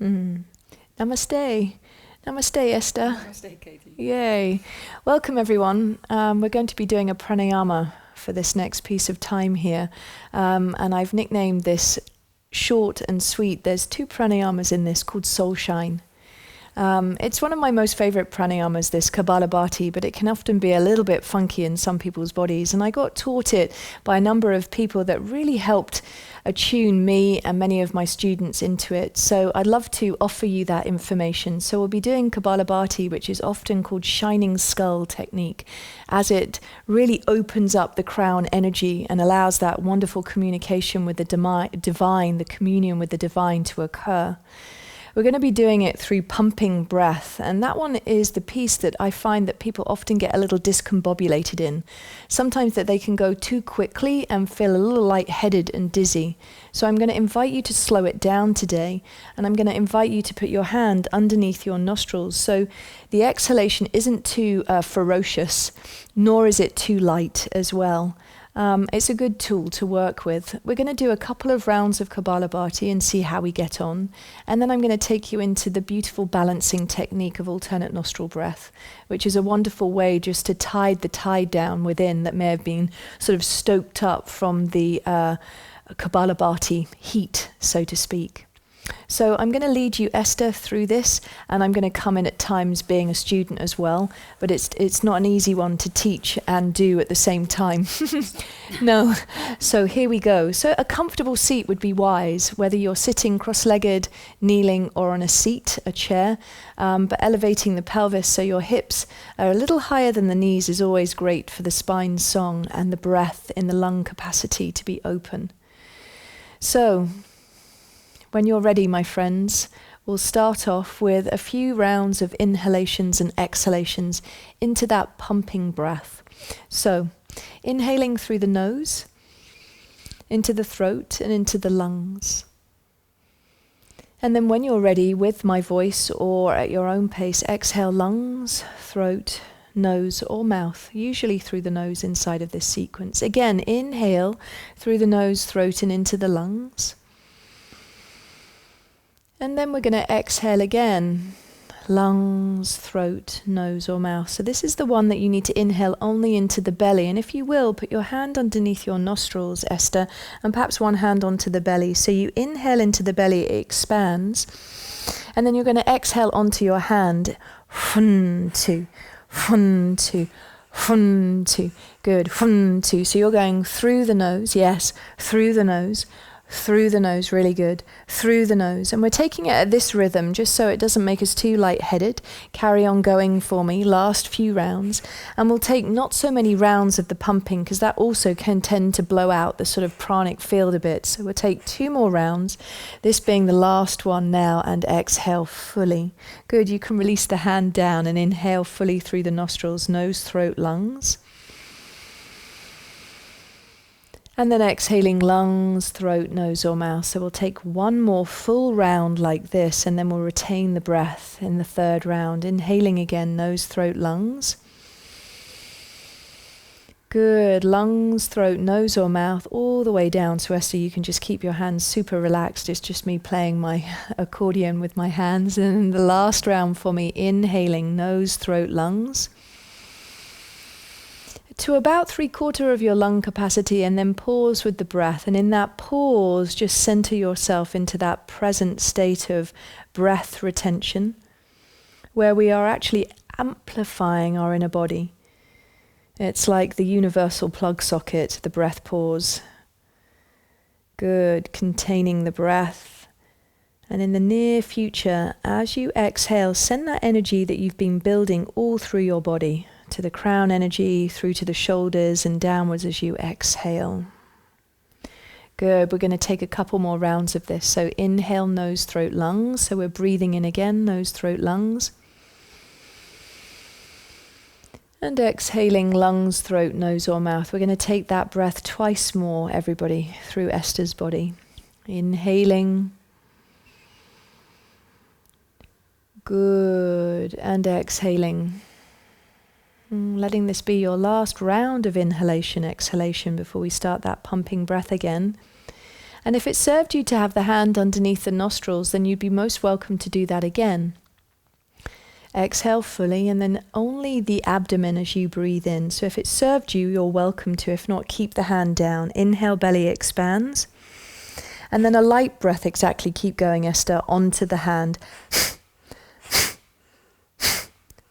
Mm. Namaste. Namaste, Esther. Namaste, Katy. Yay. Welcome, everyone. We're going to be doing a pranayama for this next piece of time here. And I've nicknamed this short and sweet. There's 2 pranayamas in this called Soul Shine. It's one of my most favorite pranayamas, this Kapalabhati, but it can often be a little bit funky in some people's bodies. And I got taught it by a number of people that really helped attune me and many of my students into it. So I'd love to offer you that information. So we'll be doing Kapalabhati, which is often called shining skull technique, as it really opens up the crown energy and allows that wonderful communication with the divine, the communion with the divine to occur. We're going to be doing it through pumping breath, and that one is the piece that I find that people often get a little discombobulated in. Sometimes that they can go too quickly and feel a little lightheaded and dizzy. So I'm going to invite you to slow it down today, and I'm going to invite you to put your hand underneath your nostrils. So the exhalation isn't too ferocious, nor is it too light as well. It's a good tool to work with. We're going to do a couple of rounds of Kapalabhati and see how we get on. And then I'm going to take you into the beautiful balancing technique of alternate nostril breath, which is a wonderful way just to tide the tide down within that may have been sort of stoked up from the Kapalabhati heat, so to speak. So I'm going to lead you, Esther, through this, and I'm going to come in at times being a student as well, but it's not an easy one to teach and do at the same time. No. So here we go. So a comfortable seat would be wise, whether you're sitting cross-legged, kneeling, or on a seat, a chair, but elevating the pelvis so your hips are a little higher than the knees is always great for the spine song and the breath in the lung capacity to be open. So when you're ready, my friends, we'll start off with a few rounds of inhalations and exhalations into that pumping breath. So, inhaling through the nose, into the throat and into the lungs. And then when you're ready, with my voice or at your own pace, exhale lungs, throat, nose or mouth, usually through the nose inside of this sequence. Again, inhale through the nose, throat and into the lungs. And then we're going to exhale again, lungs, throat, nose or mouth. So this is the one that you need to inhale only into the belly. And if you will, put your hand underneath your nostrils, Esther, and perhaps one hand onto the belly. So you inhale into the belly, it expands. And then you're going to exhale onto your hand. Fun, two, fun, two. Fun, two. Good. Fun, two. So you're going through the nose. Yes, through the nose. Through the nose, really good. Through the nose. And we're taking it at this rhythm just so it doesn't make us too lightheaded. Carry on going for me, last few rounds. And we'll take not so many rounds of the pumping because that also can tend to blow out the sort of pranic field a bit. So we'll take 2 more rounds, this being the last one now, and exhale fully. Good, you can release the hand down and inhale fully through the nostrils, nose, throat, lungs. And then exhaling lungs, throat, nose or mouth. So we'll take 1 more full round like this and then we'll retain the breath in the 3rd round. Inhaling again, nose, throat, lungs. Good, lungs, throat, nose or mouth, all the way down. So Esther, you can just keep your hands super relaxed. It's just me playing my accordion with my hands. And the last round for me, inhaling, nose, throat, lungs. To about 3/4 of your lung capacity and then pause with the breath. And in that pause, just center yourself into that present state of breath retention, where we are actually amplifying our inner body. It's like the universal plug socket, the breath pause. Good, containing the breath. And in the near future, as you exhale, send that energy that you've been building all through your body, to the crown energy, through to the shoulders and downwards as you exhale. Good, we're going to take a couple more rounds of this. So inhale, nose, throat, lungs. So we're breathing in again, nose, throat, lungs. And exhaling, lungs, throat, nose or mouth. We're going to take that breath twice more, everybody, through Esther's body. Inhaling. Good, and exhaling. Letting this be your last round of inhalation, exhalation before we start that pumping breath again. And if it served you to have the hand underneath the nostrils, then you'd be most welcome to do that again. Exhale fully, and then only the abdomen as you breathe in. So if it served you, you're welcome to. If not, keep the hand down. Inhale, belly expands. And then a light breath, exactly. Keep going, Esther, onto the hand.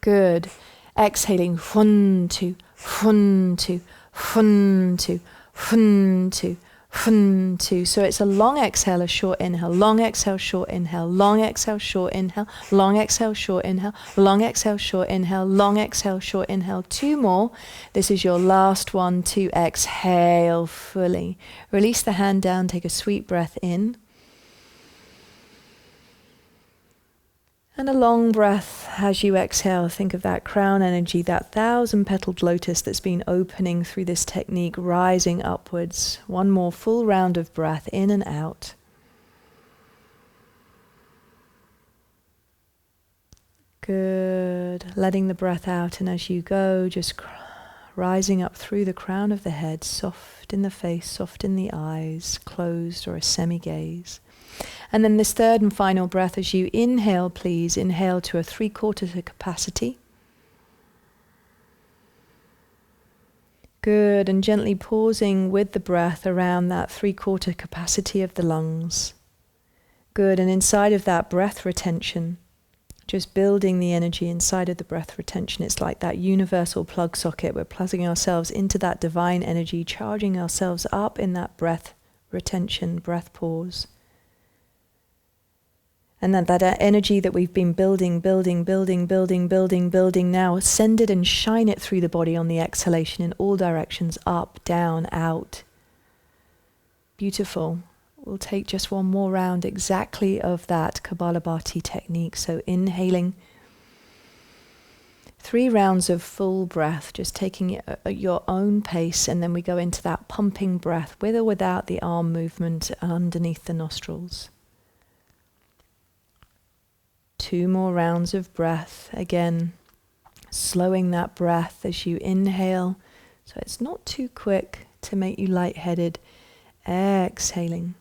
Good. Exhaling. 1, 2, 1, 2, 1, 2, 1, 2. 1, 2. So it's a long exhale, a short inhale, long exhale, short inhale, long exhale, short inhale, long exhale, short inhale, long exhale, short inhale, long exhale, short inhale. 2 more. This is your last one. 2. Exhale fully. Release the hand down, take a sweet breath in. And a long breath as you exhale. Think of that crown energy, that 1,000-petaled lotus that's been opening through this technique, rising upwards. One more full round of breath in and out. Good. Letting the breath out, and as you go, just rising up through the crown of the head, soft in the face, soft in the eyes, closed or a semi-gaze. And then this third and final breath, as you inhale, please inhale to a 3/4 capacity. Good, and gently pausing with the breath around that 3/4 capacity of the lungs. Good, and inside of that breath retention, just building the energy inside of the breath retention. It's like that universal plug socket. We're plugging ourselves into that divine energy, charging ourselves up in that breath retention, breath pause. And that energy that we've been building now, send it and shine it through the body on the exhalation in all directions, up, down, out. Beautiful. We'll take just one more round exactly of that Kapalabhati technique. So inhaling 3 rounds of full breath, just taking it at your own pace, and then we go into that pumping breath with or without the arm movement underneath the nostrils. 2 more rounds of breath. Again, slowing that breath as you inhale, so it's not too quick to make you lightheaded. Exhaling.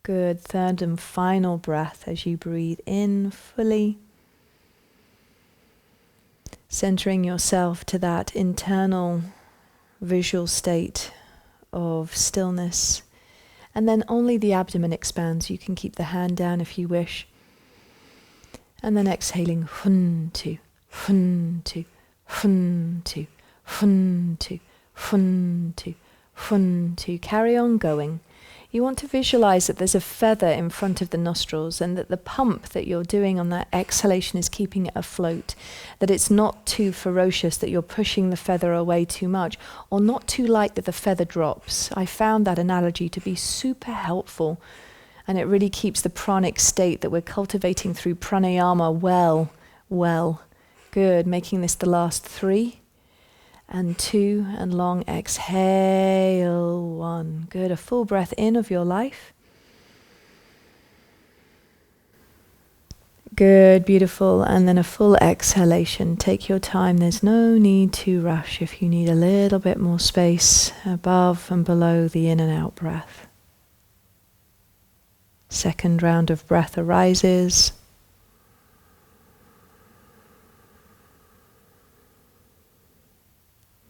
Good. 3rd and final breath as you breathe in fully. Centering yourself to that internal visual state of stillness. And then only the abdomen expands. You can keep the hand down if you wish. And then exhaling, 1, 2, 1, 2, 1, 2, 1, 2, 1, 2, 1, 2. Carry on going. You want to visualize that there's a feather in front of the nostrils, and that the pump that you're doing on that exhalation is keeping it afloat, that it's not too ferocious, that you're pushing the feather away too much, or not too light that the feather drops. I found that analogy to be super helpful. And it really keeps the pranic state that we're cultivating through pranayama well. Good. Making this the last 3 and 2 and long exhale. 1. Good. A full breath in of your life. Good. Beautiful. And then a full exhalation. Take your time. There's no need to rush if you need a little bit more space above and below the in and out breath. 2nd round of breath arises.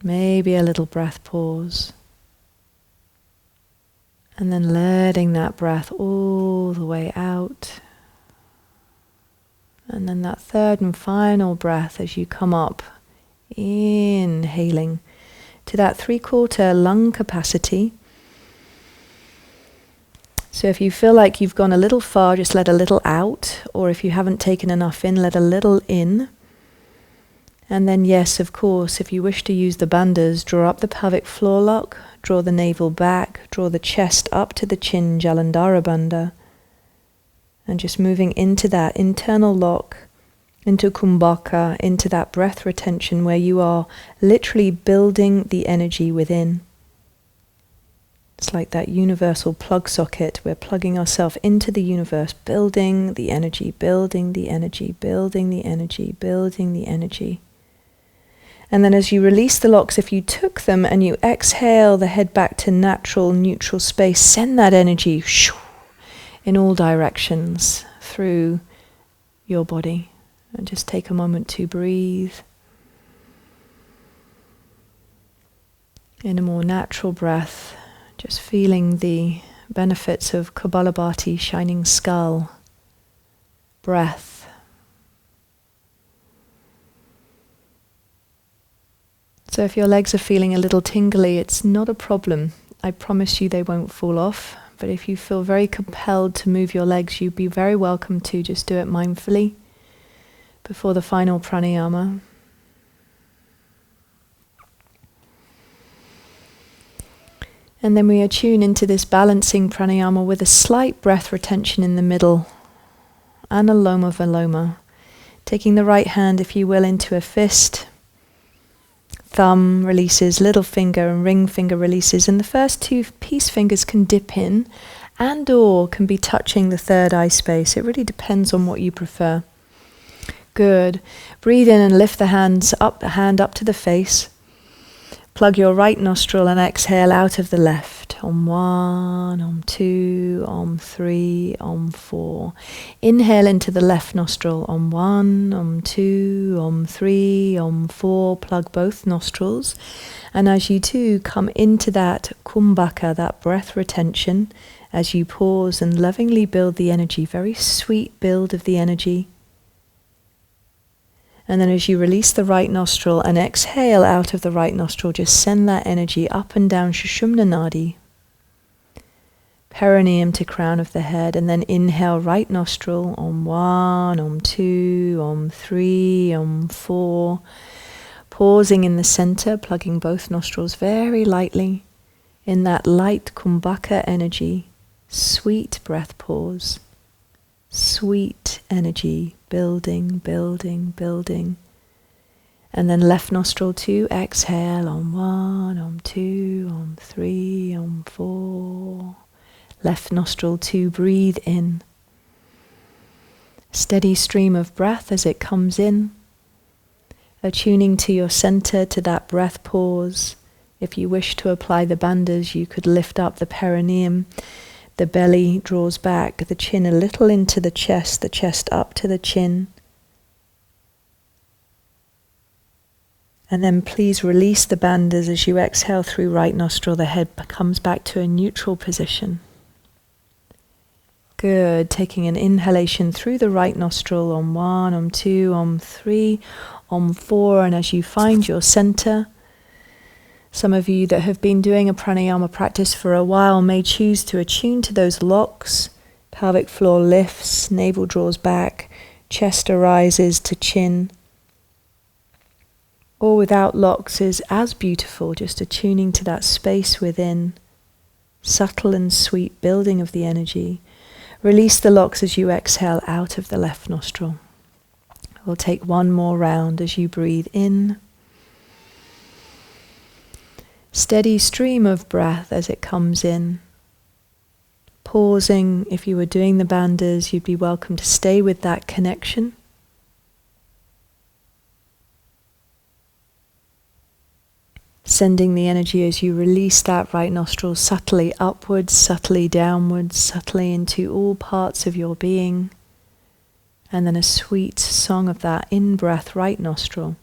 Maybe a little breath pause. And then letting that breath all the way out. And then that 3rd and final breath as you come up, inhaling to that 3/4 lung capacity. So if you feel like you've gone a little far, just let a little out, or if you haven't taken enough in, let a little in. And then yes, of course, if you wish to use the bandhas, draw up the pelvic floor lock, draw the navel back, draw the chest up to the chin, Jalandhara bandha, and just moving into that internal lock, into kumbhaka, into that breath retention where you are literally building the energy within. It's like that universal plug socket. We're plugging ourselves into the universe, building the energy, building the energy, building the energy, building the energy. And then as you release the locks, if you took them and you exhale the head back to natural, neutral space, send that energy in all directions through your body. And just take a moment to breathe in a more natural breath, just feeling the benefits of Kapalabhati, shining skull, breath. So if your legs are feeling a little tingly, it's not a problem. I promise you they won't fall off. But if you feel very compelled to move your legs, you'd be very welcome to just do it mindfully before the final pranayama. And then we attune into this balancing pranayama with a slight breath retention in the middle, Analoma Viloma. Taking the right hand, if you will, into a fist. Thumb releases, little finger and ring finger releases, and the first two peace fingers can dip in and or can be touching the third eye space. It really depends on what you prefer. Good. Breathe in and lift the hand up to the face. Plug your right nostril and exhale out of the left. Om 1, Om 2, Om 3, Om 4. Inhale into the left nostril. Om 1, Om 2, Om 3, Om 4. Plug both nostrils. And as you two come into that kumbhaka, that breath retention, as you pause and lovingly build the energy, very sweet build of the energy. And then as you release the right nostril and exhale out of the right nostril, just send that energy up and down Sushumna Nadi, perineum to crown of the head, and then inhale right nostril, Om 1, Om 2, Om 3, Om 4. Pausing in the center, plugging both nostrils very lightly in that light kumbhaka energy, sweet breath pause. Sweet energy, building, building, building. And then left nostril 2, exhale, Om 1, Om 2, Om 3, Om 4. Left nostril 2, breathe in. Steady stream of breath as it comes in. Attuning to your center, to that breath pause. If you wish to apply the bandhas, you could lift up the perineum. The belly draws back, the chin a little into the chest up to the chin. And then please release the bandhas as you exhale through right nostril. The head comes back to a neutral position. Good. Taking an inhalation through the right nostril, Om 1, Om 2, Om 3, Om 4. And as you find your center, some of you that have been doing a pranayama practice for a while may choose to attune to those locks. Pelvic floor lifts, navel draws back, chest arises to chin. Or without locks is as beautiful, just attuning to that space within. Subtle and sweet building of the energy. Release the locks as you exhale out of the left nostril. We'll take one more round as you breathe in. Steady stream of breath as it comes in. Pausing, if you were doing the bandhas, you'd be welcome to stay with that connection. Sending the energy as you release that right nostril subtly upwards, subtly downwards, subtly into all parts of your being. And then a sweet song of that in-breath right nostril.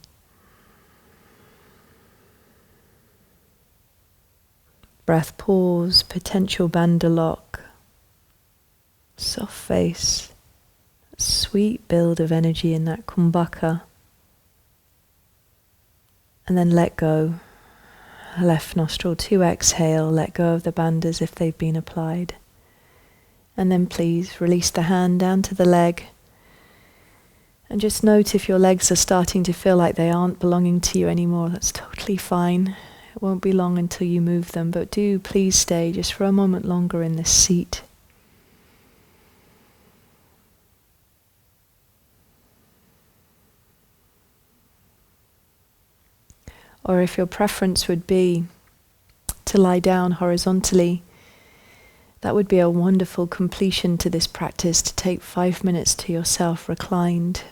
Breath pause, potential bandha lock, soft face, sweet build of energy in that kumbhaka. And then let go. Left nostril 2, exhale, let go of the bandhas if they've been applied. And then please release the hand down to the leg. And just note if your legs are starting to feel like they aren't belonging to you anymore, that's totally fine. It won't be long until you move them, but do please stay just for a moment longer in this seat. Or if your preference would be to lie down horizontally, that would be a wonderful completion to this practice, to take 5 minutes to yourself reclined.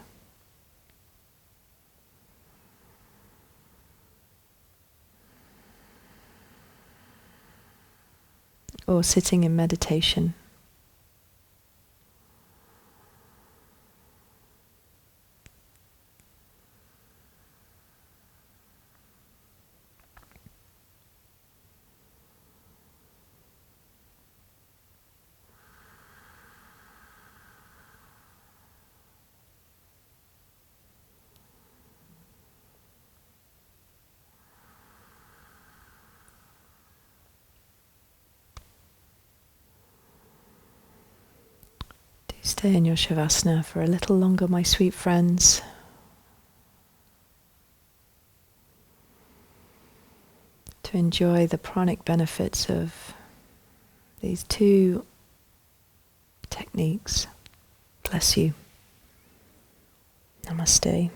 or sitting in meditation. Stay in your Shavasana for a little longer, my sweet friends. To enjoy the pranic benefits of these two techniques. Bless you. Namaste.